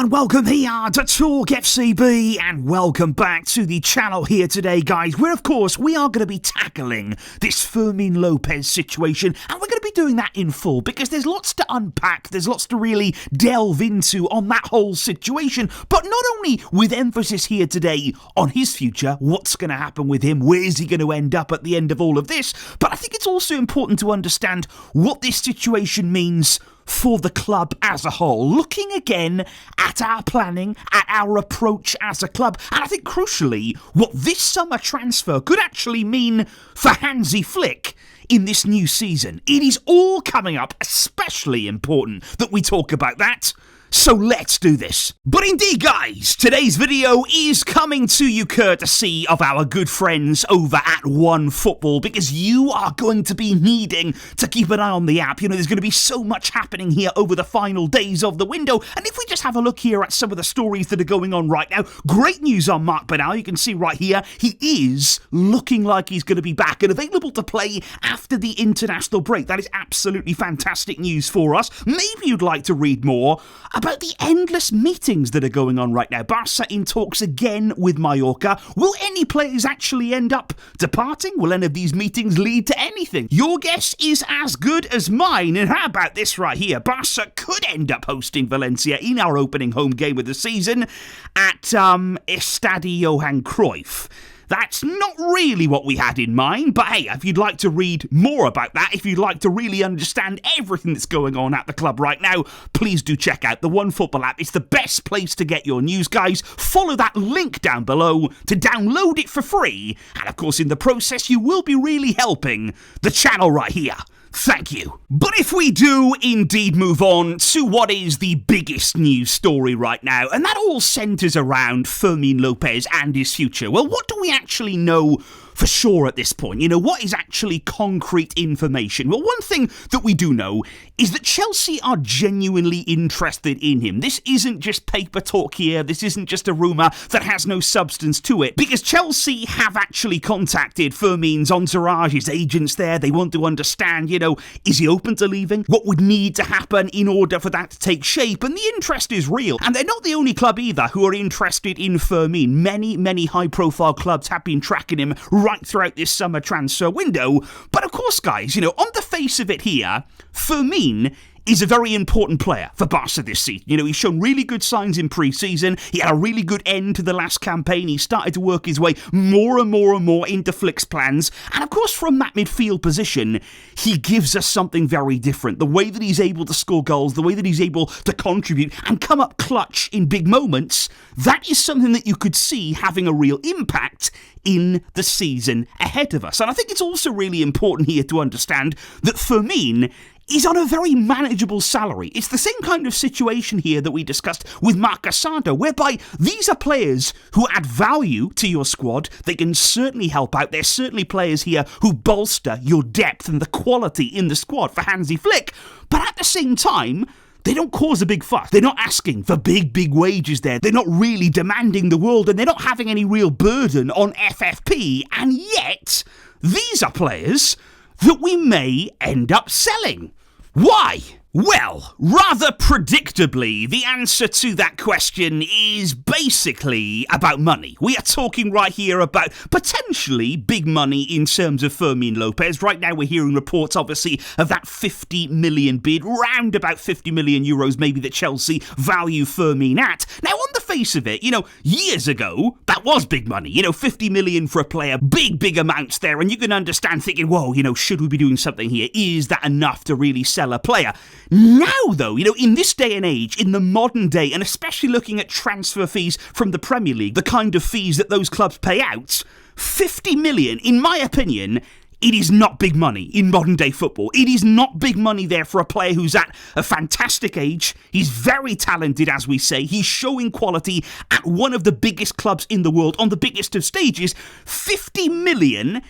and welcome here to TalkFCB, and welcome back to the channel here today, guys, where of course we are going to be tackling this Fermin Lopez situation, and we're going to be doing that in full because there's lots to unpack, there's lots to really delve into on that whole situation, but not only with emphasis here today on his future, what's going to happen with him, where is he going to end up at the end of all of this, but I think it's also important to understand what this situation means for the club as a whole, looking again at our planning, at our approach as a club, and I think crucially what this summer transfer could actually mean for Hansi Flick in this new season. It is all coming up, especially important that we talk about that. So let's do this. But indeed, guys, today's video is coming to you courtesy of our good friends over at OneFootball, because you are going to be needing to keep an eye on the app. You know, there's going to be so much happening here over the final days of the window. And if we just have a look here at some of the stories that are going on right now, great news on Marc Bernal. You can see right here, he is looking like he's going to be back and available to play after the international break. That is absolutely fantastic news for us. Maybe you'd like to read more about the endless meetings that are going on right now. Barca in talks again with Mallorca. Will any players actually end up departing? Will any of these meetings lead to anything? Your guess is as good as mine. And how about this right here? Barca could end up hosting Valencia in our opening home game of the season at Estadio Johan Cruyff. That's not really what we had in mind, but hey, if you'd like to read more about that, if you'd like to really understand everything that's going on at the club right now, please do check out the OneFootball app. It's the best place to get your news, guys. Follow that link down below to download it for free, and of course in the process you will be really helping the channel right here. Thank you. But if we do indeed move on to what is the biggest news story right now, and that all centres around Fermin Lopez and his future, well, what do we actually know for sure at this point? You know, what is actually concrete information? Well, one thing that we do know is that Chelsea are genuinely interested in him. This isn't just paper talk here. This isn't just a rumour that has no substance to it, because Chelsea have actually contacted Fermin's entourage, his agents there. They want to understand, you know, is he open to leaving? What would need to happen in order for that to take shape? And the interest is real. And they're not the only club either who are interested in Fermin. Many high-profile clubs have been tracking him right throughout this summer transfer window. But of course, guys, you know, on the face of it here, Fermin is a very important player for Barca this season. You know, he's shown really good signs in pre-season. He had a really good end to the last campaign. He started to work his way more and more into Flick's plans. And of course, from that midfield position, he gives us something very different. The way that he's able to score goals, the way that he's able to contribute and come up clutch in big moments, that is something that you could see having a real impact in the season ahead of us. And I think it's also really important here to understand that Fermin is on a very manageable salary. It's the same kind of situation here that we discussed with Marc Asado, whereby these are players who add value to your squad. They can certainly help out. There's certainly players here who bolster your depth and the quality in the squad for Hansi Flick. But at the same time, they don't cause a big fuss. They're not asking for big wages there. They're not really demanding the world, and they're not having any real burden on FFP. And yet, these are players that we may end up selling. Why? Well, rather predictably, the answer to that question is basically about money. We are talking right here about potentially big money in terms of Fermin Lopez. Right now we're hearing reports, obviously, of that 50 million bid, round about 50 million euros maybe that Chelsea value Fermin at. Now, on the face of it, you know, years ago, that was big money. You know, 50 million for a player, big amounts there, and you can understand thinking, whoa, you know, should we be doing something here? Is that enough to really sell a player? Now, though, you know, in this day and age, in the modern day, and especially looking at transfer fees from the Premier League, the kind of fees that those clubs pay out, 50 million, in my opinion, it is not big money in modern day football. It is not big money there for a player who's at a fantastic age. He's very talented, as we say. He's showing quality at one of the biggest clubs in the world on the biggest of stages. 50 million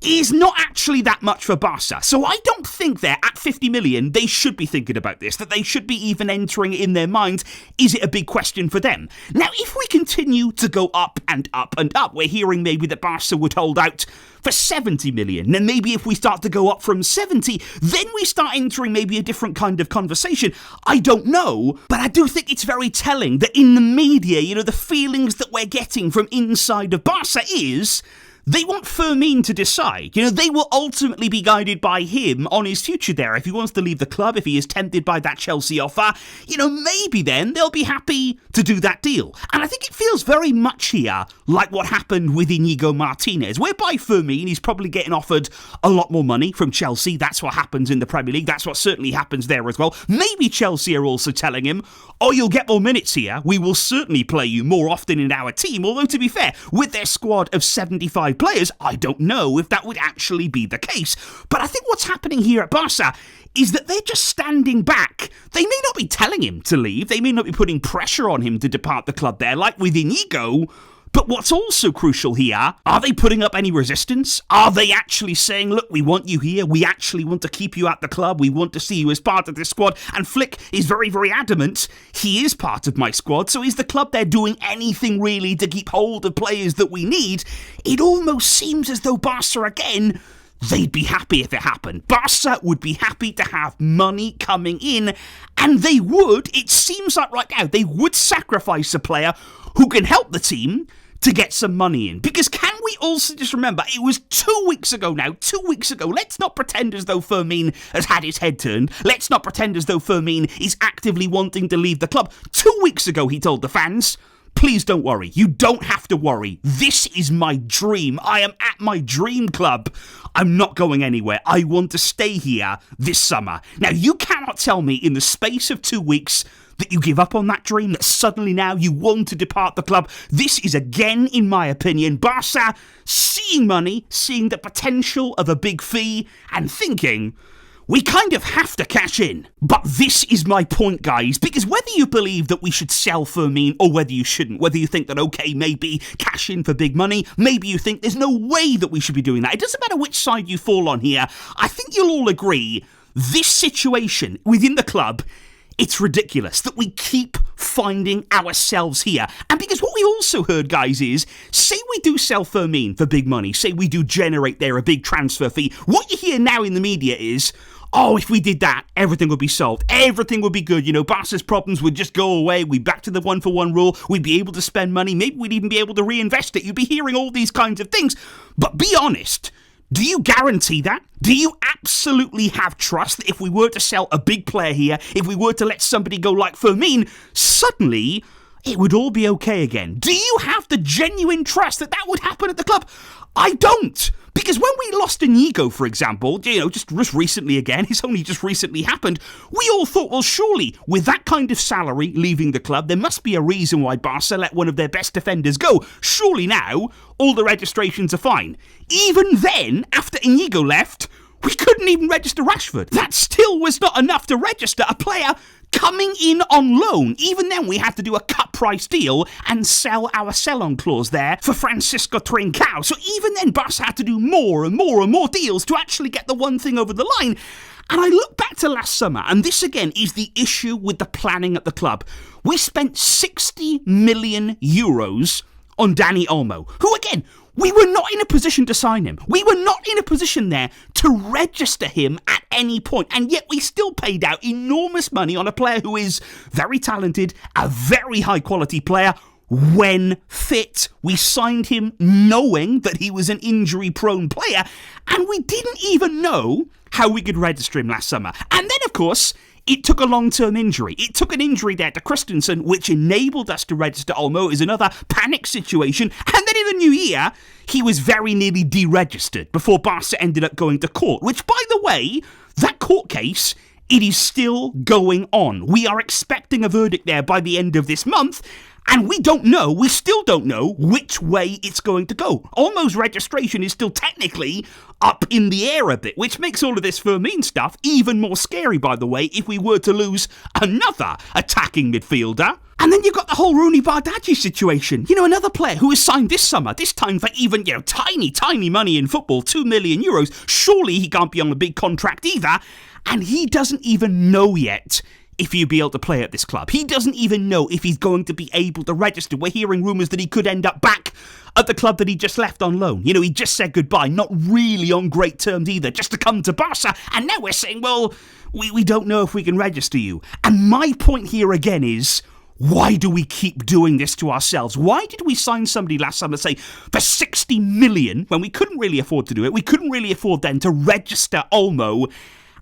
is not actually that much for Barca. So I don't think they're at 50 million, they should be thinking about this, that they should be even entering it in their minds. Is it a big question for them? Now, if we continue to go up and up and up, we're hearing maybe that Barca would hold out for 70 million. Then maybe if we start to go up from 70, then we start entering maybe a different kind of conversation. I don't know, but I do think it's very telling that in the media, the feelings that we're getting from inside of Barca is they want Fermin to decide. They will ultimately be guided by him on his future there. If he wants to leave the club, if he is tempted by that Chelsea offer, maybe then they'll be happy to do that deal. And I think it feels very much here like what happened with Inigo Martinez, whereby Fermin is probably getting offered a lot more money from Chelsea. That's what happens in the Premier League. That's what certainly happens there as well. Maybe Chelsea are also telling him, oh, you'll get more minutes here. We will certainly play you more often in our team. Although, to be fair, with their squad of 75 players, I don't know if that would actually be the case. But I think what's happening here at Barca is that they're just standing back. They may not be telling him to leave. They may not be putting pressure on him to depart the club there, like with Inigo. But what's also crucial here, are they putting up any resistance? Are they actually saying, look, we want you here. We actually want to keep you at the club. We want to see you as part of this squad. And Flick is very, very adamant. He is part of my squad. So is the club there doing anything really to keep hold of players that we need? It almost seems as though Barca, again, they'd be happy if it happened. Barca would be happy to have money coming in. And they would, it seems like right now, they would sacrifice a player who can help the team to get some money in. Because can we also just remember, it was 2 weeks ago now, 2 weeks ago, let's not pretend as though Fermin has had his head turned. Let's not pretend as though Fermin is actively wanting to leave the club. 2 weeks ago, he told the fans, please don't worry. You don't have to worry. This is my dream. I am at my dream club. I'm not going anywhere. I want to stay here this summer. Now, you cannot tell me in the space of 2 weeks that you give up on that dream, that suddenly now you want to depart the club. This is, again, in my opinion, Barca seeing money, seeing the potential of a big fee, and thinking, we kind of have to cash in. But this is my point, guys, because whether you believe that we should sell Fermin or whether you shouldn't, whether you think that, okay, maybe cash in for big money, maybe you think there's no way that we should be doing that. It doesn't matter which side you fall on here. I think you'll all agree, this situation within the club, it's ridiculous that we keep finding ourselves here. And because what we also heard, guys, is, say we do sell Fermin for big money, say we do generate there a big transfer fee, what you hear now in the media is, oh, if we did that, everything would be solved. Everything would be good. Barca's problems would just go away. We'd back to the 1-for-1 rule. We'd be able to spend money. Maybe we'd even be able to reinvest it. You'd be hearing all these kinds of things. But be honest, do you guarantee that? Do you absolutely have trust that if we were to sell a big player here, if we were to let somebody go like Fermin, suddenly it would all be okay again? Do you have the genuine trust that that would happen at the club? I don't. Because when we lost Inigo, for example, just recently again, it's only just recently happened, we all thought, well, surely, with that kind of salary leaving the club, there must be a reason why Barca let one of their best defenders go. Surely now, all the registrations are fine. Even then, after Inigo left, we couldn't even register Rashford. That still was not enough to register a player coming in on loan. Even then, we had to do a cut price deal and sell our sell-on clause there for Francisco Trincao. So even then, Barca had to do more and more and more deals to actually get the one thing over the line. And I look back to last summer, and this again is the issue with the planning at the club. We spent 60 million euros on Dani Olmo, who again, we were not in a position to sign him. We were not in a position there to register him at any point. And yet we still paid out enormous money on a player who is very talented, a very high quality player. When fit, we signed him knowing that he was an injury-prone player, and we didn't even know how we could register him last summer. And then, of course, it took a long-term injury. It took an injury there to Christensen, which enabled us to register Olmo as another panic situation. And then in the new year, he was very nearly deregistered before Barca ended up going to court, which, by the way, that court case, it is still going on. We are expecting a verdict there by the end of this month, and we still don't know which way it's going to go. Olmo's registration is still technically up in the air a bit, which makes all of this Fermin stuff even more scary, by the way, if we were to lose another attacking midfielder. And then you've got the whole Rooney Bardghji situation. You know, another player who was signed this summer, this time for even, tiny money in football, €2 million. Surely he can't be on a big contract either. And he doesn't even know yet if he'll be able to play at this club. He doesn't even know if he's going to be able to register. We're hearing rumours that he could end up back at the club that he just left on loan. He just said goodbye, not really on great terms either, just to come to Barca. And now we're saying, well, we don't know if we can register you. And my point here again is, why do we keep doing this to ourselves? Why did we sign somebody last summer, say, for 60 million when we couldn't really afford to do it? We couldn't really afford then to register Olmo.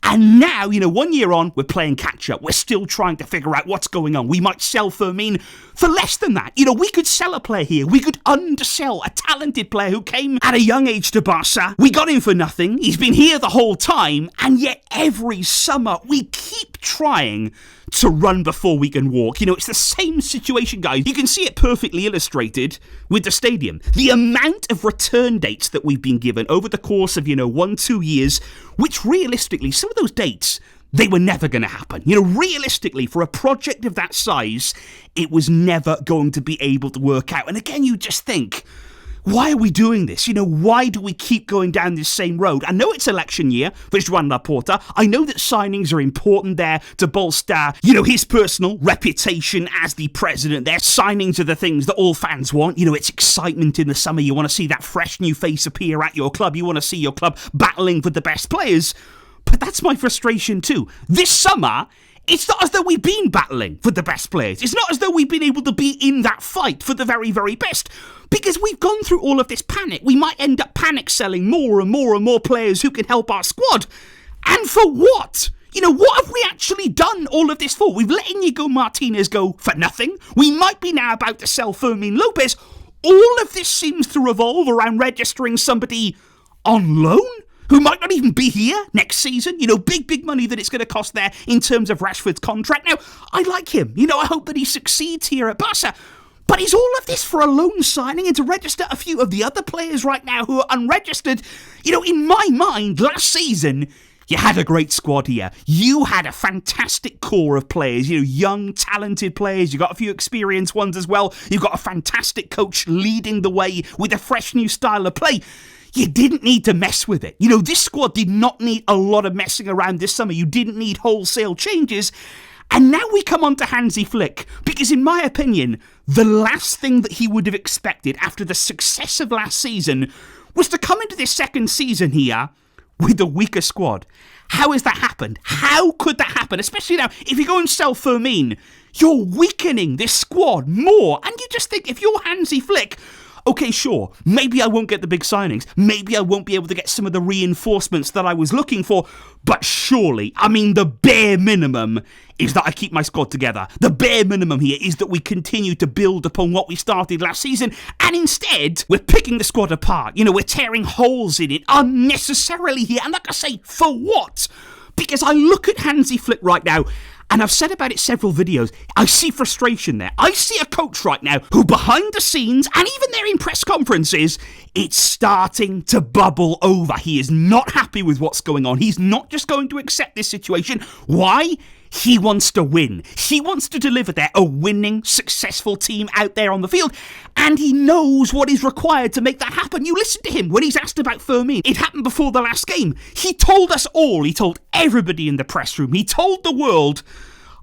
And now, 1 year on, we're playing catch-up. We're still trying to figure out what's going on. We might sell Fermin for less than that. We could sell a player here. We could undersell a talented player who came at a young age to Barca. We got him for nothing. He's been here the whole time. And yet every summer we keep trying to run before we can walk. It's the same situation, guys. You can see it perfectly illustrated with the stadium. The amount of return dates that we've been given over the course of, 1-2 years, which realistically, some of those dates, they were never going to happen. Realistically, for a project of that size, it was never going to be able to work out. And again, you just think, why are we doing this? Why do we keep going down this same road? I know it's election year for Joan Laporta. I know that signings are important there to bolster, his personal reputation as the president. Their signings are the things that all fans want. It's excitement in the summer. You want to see that fresh new face appear at your club. You want to see your club battling for the best players. But that's my frustration too. This summer, it's not as though we've been battling for the best players. It's not as though we've been able to be in that fight for the very, very best. Because we've gone through all of this panic. We might end up panic selling more and more and more players who can help our squad. And for what? What have we actually done all of this for? We've let Inigo Martinez go for nothing. We might be now about to sell Fermin Lopez. All of this seems to revolve around registering somebody on loan who might not even be here next season. Big money that it's going to cost there in terms of Rashford's contract. Now, I like him. I hope that he succeeds here at Barca. But is all of this for a loan signing and to register a few of the other players right now who are unregistered? In my mind, last season, you had a great squad here. You had a fantastic core of players, young, talented players. You got a few experienced ones as well. You've got a fantastic coach leading the way with a fresh new style of play. You didn't need to mess with it. This squad did not need a lot of messing around this summer. You didn't need wholesale changes. And now we come on to Hansi Flick, because in my opinion, the last thing that he would have expected after the success of last season was to come into this second season here with a weaker squad. How has that happened? How could that happen? Especially now, if you go and sell Fermin, you're weakening this squad more. And you just think, if you're Hansi Flick, okay, sure, maybe I won't get the big signings. Maybe I won't be able to get some of the reinforcements that I was looking for. But surely, the bare minimum is that I keep my squad together. The bare minimum here is that we continue to build upon what we started last season. And instead, we're picking the squad apart. We're tearing holes in it unnecessarily here. And like I say, for what? Because I look at Hansi Flick right now, and I've said about it several videos, I see frustration there. I see a coach right now who behind the scenes, and even there in press conferences, it's starting to bubble over. He is not happy with what's going on. He's not just going to accept this situation. Why? He wants to win. He wants to deliver there a winning, successful team out there on the field. And he knows what is required to make that happen. You listen to him when he's asked about Fermin. It happened before the last game. He told us all, he told everybody in the press room, he told the world,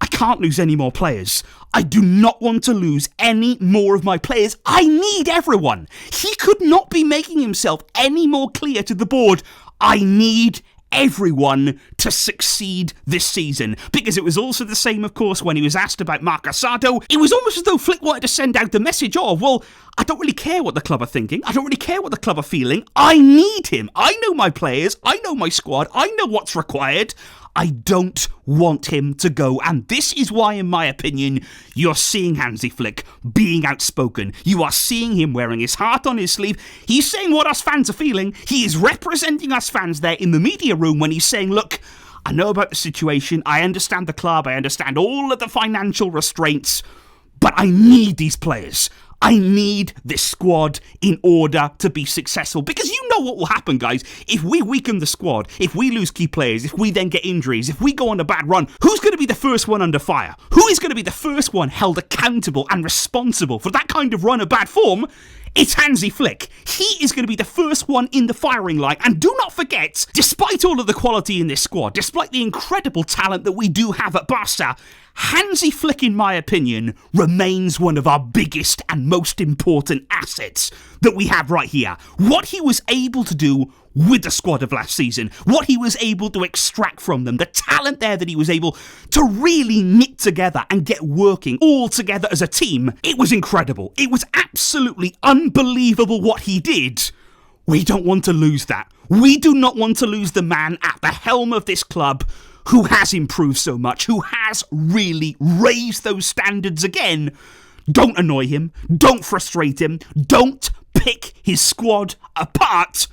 I can't lose any more players. I do not want to lose any more of my players. I need everyone. He could not be making himself any more clear to the board. I need everyone to succeed this season. Because it was also the same, of course, when he was asked about Marc Asado. It was almost as though Flick wanted to send out the message of, well, I don't really care what the club are thinking. I don't really care what the club are feeling. I need him. I know my players. I know my squad. I know what's required. I don't want him to go. And this is why, in my opinion, you're seeing Hansi Flick being outspoken. You are seeing him wearing his heart on his sleeve. He's saying what us fans are feeling. He is representing us fans there in the media room when he's saying, look, I know about the situation. I understand the club. I understand all of the financial restraints. But I need these players. I need this squad in order to be successful, because you know what will happen, guys. If we weaken the squad, if we lose key players, if we then get injuries, if we go on a bad run, who's going to be the first one under fire? Who is going to be the first one held accountable and responsible for that kind of run of bad form? It's Hansi Flick. He is going to be the first one in the firing line. And do not forget, despite all of the quality in this squad, despite the incredible talent that we do have at Barca, Hansi Flick, in my opinion, remains one of our biggest and most important assets that we have right here. What he was able to do with the squad of last season, what he was able to extract from them, the talent there that he was able to really knit together and get working all together as a team, it was incredible. It was absolutely unbelievable what he did. We don't want to lose that. We do not want to lose the man at the helm of this club who has improved so much, who has really raised those standards again. Don't annoy him. Don't frustrate him. Don't pick his squad apart.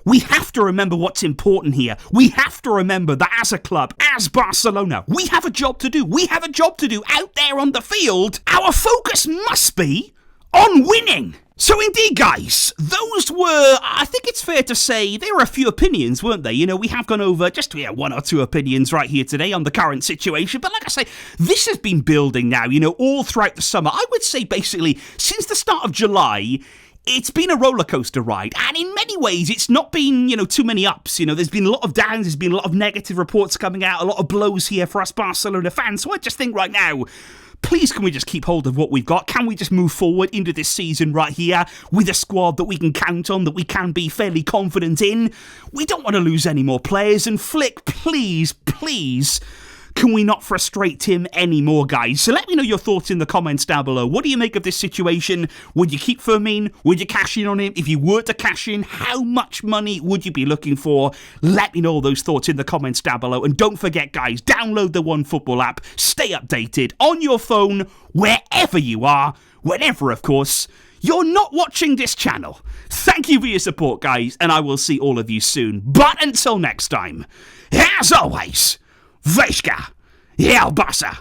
We have to remember what's important here. We have to remember that as a club, as Barcelona, we have a job to do. We have a job to do out there on the field. Our focus must be on winning. So indeed, guys, those were, I think it's fair to say, there were a few opinions, weren't they? You know, we have gone over just one or two opinions right here today on the current situation. But like I say, this has been building now, you know, all throughout the summer. I would say basically since the start of July, it's been a roller coaster ride, and in many ways it's not been, too many ups. There's been a lot of downs, there's been a lot of negative reports coming out, a lot of blows here for us Barcelona fans. So I just think right now, please, can we just keep hold of what we've got? Can we just move forward into this season right here with a squad that we can count on, that we can be fairly confident in? We don't want to lose any more players, and Flick, please, can we not frustrate him anymore, guys? So let me know your thoughts in the comments down below. What do you make of this situation? Would you keep Fermin? Would you cash in on him? If you were to cash in, how much money would you be looking for? Let me know all those thoughts in the comments down below. And don't forget, guys, download the OneFootball app. Stay updated on your phone, wherever you are, whenever, of course, you're not watching this channel. Thank you for your support, guys, and I will see all of you soon. But until next time, as always, Vesca, El Barça.